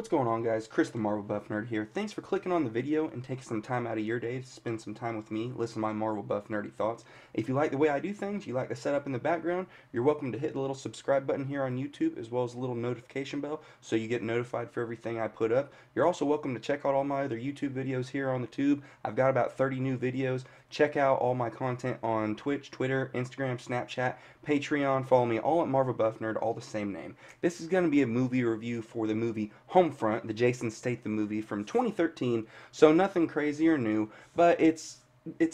What's going on, guys? Chris the Marvel Buff Nerd here. Thanks for clicking on the video and taking some time out of your day to spend some time with me, listen to my Marvel Buff Nerdy thoughts. If you like the way I do things, you like the setup in the background, you're welcome to hit the little subscribe button here on YouTube as well as the little notification bell so you get notified for everything I put up. You're also welcome to check out all my other YouTube videos here on the tube. I've got about 30 new videos. Check out all my content on Twitch, Twitter, Instagram, Snapchat, Patreon. Follow me all at Marvel Buff Nerd, all the same name. This is going to be a movie review for the movie Homefront, the Jason Statham movie from 2013, so nothing crazy or new, but it's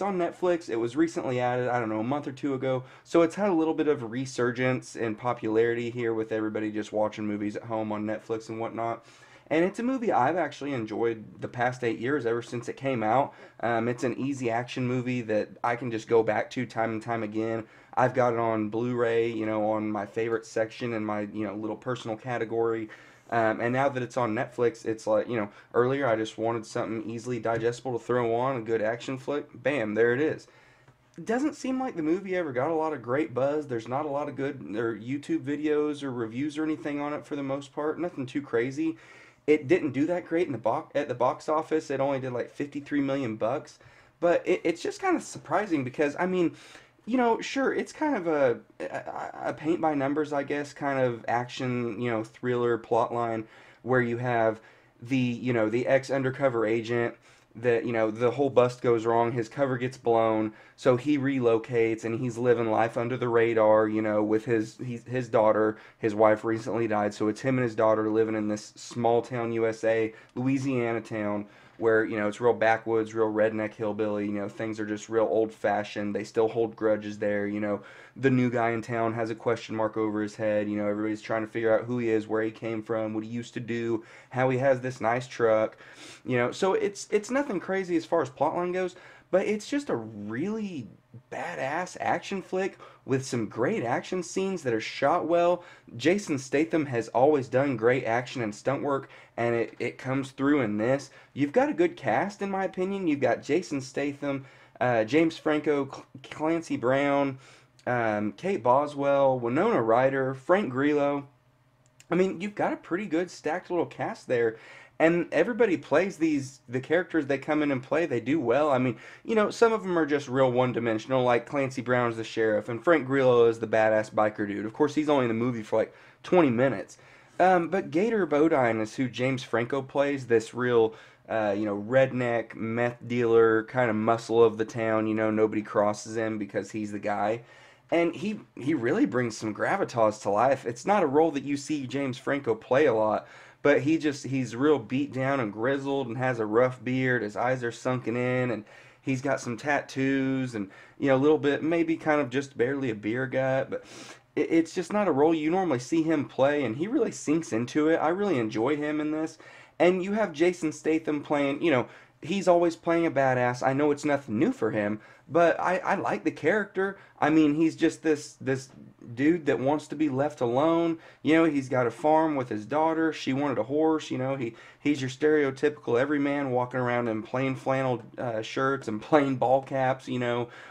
on Netflix. It was recently added, I don't know, a month or two ago, so it's had a little bit of a resurgence in popularity here with everybody just watching movies at home on Netflix and whatnot. And it's a movie I've actually enjoyed the past 8 years, ever since it came out. It's an easy action movie that I can just go back to time and time again. I've got it on Blu-ray, on my favorite section in my, little personal category. And now that it's on Netflix, it's like, earlier I just wanted something easily digestible to throw on, a good action flick. Bam, there it is. It doesn't seem like the movie ever got a lot of great buzz. There's not a lot of good YouTube videos or reviews or anything on it for the most part. Nothing too crazy. It didn't do that great in at the box office. It only did like 53 million bucks. But it's just kind of surprising because I mean, sure, it's kind of a paint by numbers, I guess, kind of action, thriller plot line where you have the ex undercover agent that, the whole bust goes wrong, his cover gets blown, so he relocates and he's living life under the radar, with his daughter. His wife recently died, so it's him and his daughter living in this small town USA, Louisiana town where it's real backwoods, real redneck hillbilly. Things are just real old fashioned. They still hold grudges there. The new guy in town has a question mark over his head. Everybody's trying to figure out who he is, where he came from, what he used to do, how he has this nice truck. So it's nothing crazy as far as plotline goes, but it's just a really badass action flick with some great action scenes that are shot well. Jason Statham has always done great action and stunt work, and it comes through in this. You've got a good cast, in my opinion. You've got Jason Statham, James Franco, Clancy Brown, Kate Boswell, Winona Ryder, Frank Grillo. I mean, you've got a pretty good stacked little cast there. And everybody plays the characters they come in and play, they do well. I mean, some of them are just real one-dimensional, like Clancy Brown's the sheriff, and Frank Grillo is the badass biker dude. Of course, he's only in the movie for like 20 minutes. But Gator Bodine is who James Franco plays, this real, redneck, meth dealer, kind of muscle of the town. Nobody crosses him because he's the guy. And he really brings some gravitas to life. It's not a role that you see James Franco play a lot, but he's real beat down and grizzled and has a rough beard. His eyes are sunken in, and he's got some tattoos and a little bit, maybe kind of just barely a beer gut, but it's just not a role you normally see him play, and he really sinks into it. I really enjoy him in this. And you have Jason Statham playing, he's always playing a badass. I know it's nothing new for him, but I like the character. I mean, he's just this dude that wants to be left alone. He's got a farm with his daughter. She wanted a horse. He's your stereotypical everyman walking around in plain flannel shirts and plain ball caps.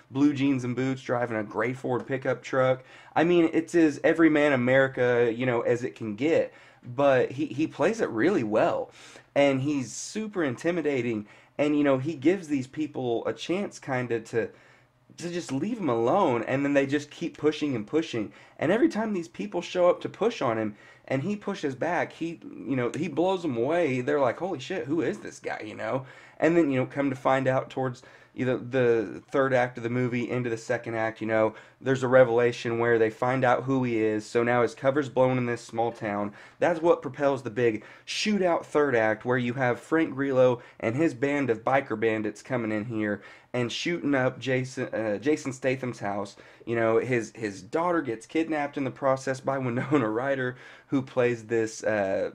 Blue jeans and boots, driving a gray Ford pickup truck. I mean, it's as everyman America, as it can get. But he plays it really well, and he's super intimidating, and he gives these people a chance kind of to just leave him alone, and then they just keep pushing and pushing, and every time these people show up to push on him and he pushes back, he blows them away. They're like, holy shit, who is this guy? And then come to find out towards either the third act of the movie into the second act, there's a revelation where they find out who he is. So now his cover's blown in this small town. That's what propels the big shootout third act, where you have Frank Grillo and his band of biker bandits coming in here and shooting up Jason Statham's house. His daughter gets kidnapped in the process by Winona Ryder, who plays this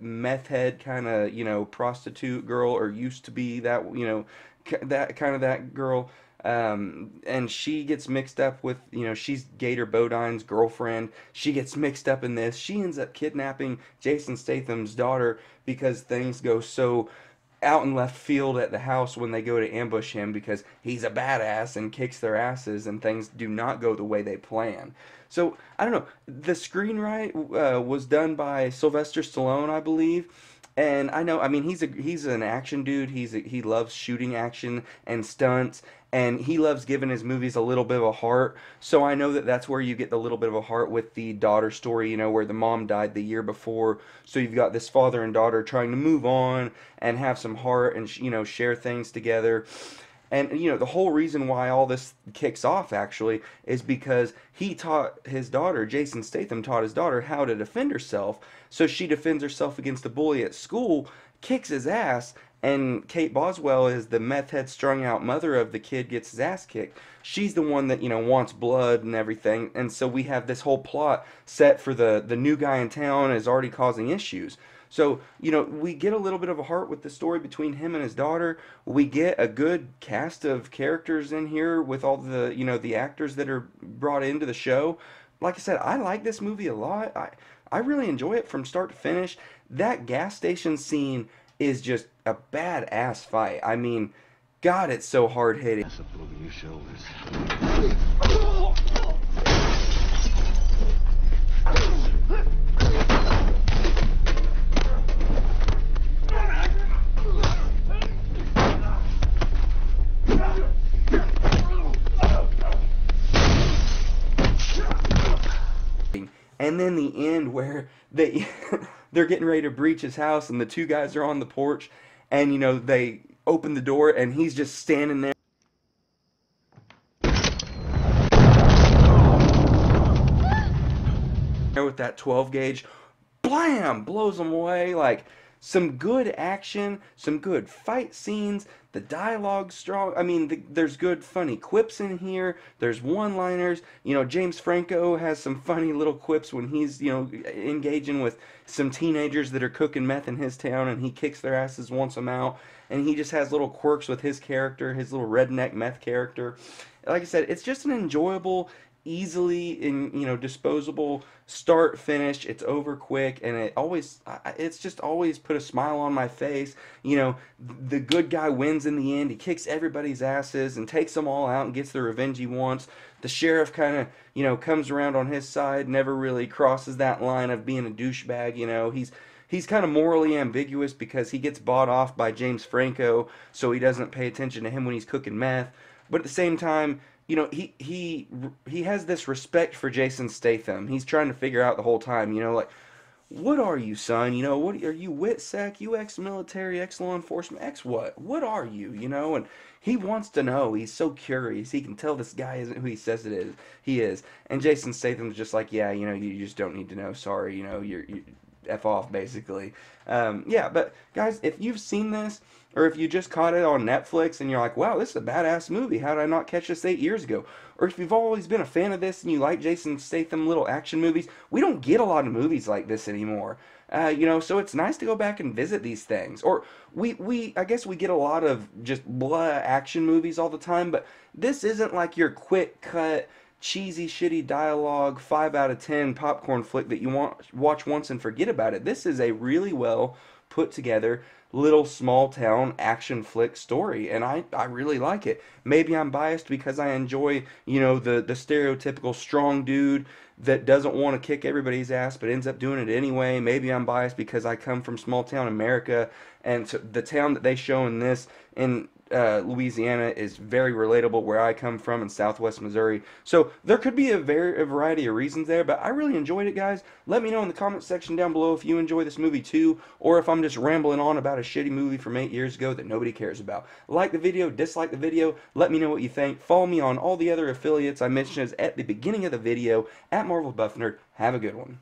meth head kind of prostitute girl, or used to be that that girl. And she gets mixed up with, she's Gator Bodine's girlfriend. She gets mixed up in this. She ends up kidnapping Jason Statham's daughter because things go so out in left field at the house when they go to ambush him, because he's a badass and kicks their asses, and things do not go the way they plan. So, I don't know. The screenwrite was done by Sylvester Stallone, I believe. And I know, I mean, he's an action dude. He loves shooting action and stunts, and he loves giving his movies a little bit of a heart. So I know that that's where you get the little bit of a heart with the daughter story, you know, where the mom died the year before. So you've got this father and daughter trying to move on and have some heart and you know, share things together. And you know, the whole reason why all this kicks off actually is because he taught his daughter, Jason Statham taught his daughter how to defend herself. So she defends herself against a bully at school, kicks his ass, and Kate Boswell is the meth head strung out mother of the kid gets his ass kicked. She's the one that, you know, wants blood and everything. And so we have this whole plot set for the new guy in town is already causing issues. So, you know, we get a little bit of a heart with the story between him and his daughter. We get a good cast of characters in here with all the, you know, the actors that are brought into the show. Like I said, I like this movie a lot. I really enjoy it from start to finish. That gas station scene is just a badass fight. I mean, God, it's so hard hitting. That's up over your shoulders. And then the end where they they're getting ready to breach his house and the two guys are on the porch and you know they open the door and he's just standing there with that 12 gauge, blam, blows them away. Like, some good action, some good fight scenes, the dialogue's strong. I mean, there's good funny quips in here, there's one-liners. You know, James Franco has some funny little quips when he's, you know, engaging with some teenagers that are cooking meth in his town and he kicks their asses, wants them out, and he just has little quirks with his character, his little redneck meth character. Like I said, it's just an enjoyable, easily you know, disposable start finish. It's over quick and it's just always put a smile on my face. You know, the good guy wins in the end. He kicks everybody's asses and takes them all out and gets the revenge he wants. The sheriff kind of, you know, comes around on his side, never really crosses that line of being a douchebag. You know, he's kind of morally ambiguous because he gets bought off by James Franco, so he doesn't pay attention to him when he's cooking meth. But at the same time, you know, he has this respect for Jason Statham. He's trying to figure out the whole time, you know, like, what are you, son? You know, what are you, WITSEC, you ex-military, ex-law enforcement, ex-what? What are you, you know? And he wants to know. He's so curious. He can tell this guy isn't who he says it is. He is. And Jason Statham's just like, yeah, you know, you just don't need to know. Sorry, you know, you F off, basically. Yeah, but guys, if you've seen this, or if you just caught it on Netflix and you're like, wow, this is a badass movie, how did I not catch this 8 years ago? Or if you've always been a fan of this and you like Jason Statham little action movies, we don't get a lot of movies like this anymore. You know, so it's nice to go back and visit these things. Or I guess we get a lot of just blah action movies all the time, but this isn't like your quick cut, cheesy, shitty dialogue, 5 out of 10 popcorn flick that you watch once and forget about it. This is a really well put together little small town action flick story, and I really like it. Maybe I'm biased because I enjoy, you know, the stereotypical strong dude that doesn't want to kick everybody's ass but ends up doing it anyway. Maybe I'm biased because I come from small town America, and so the town that they show in this in Louisiana is very relatable where I come from in Southwest Missouri. So there could be a variety of reasons there, but I really enjoyed it, guys. Let me know in the comment section down below if you enjoy this movie too, or if I'm just rambling on about a shitty movie from 8 years ago that nobody cares about. Like the video, dislike the video, let me know what you think. Follow me on all the other affiliates I mentioned at the beginning of the video at Marvel Buff Nerd. Have a good one.